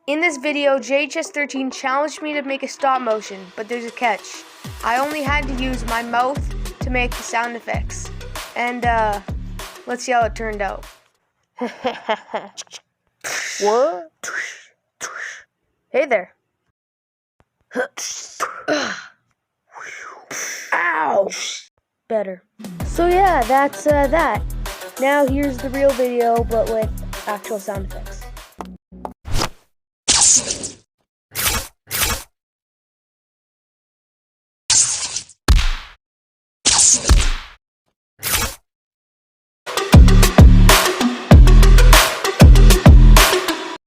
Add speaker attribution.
Speaker 1: In this video, JHS13 challenged me to make a stop motion, but there's a catch. I only had to use my mouth to make the sound effects. And, let's see how it turned out.
Speaker 2: What?
Speaker 1: Hey there. Ow! Better. So yeah, that's that. Now here's the real video, but with actual sound effects.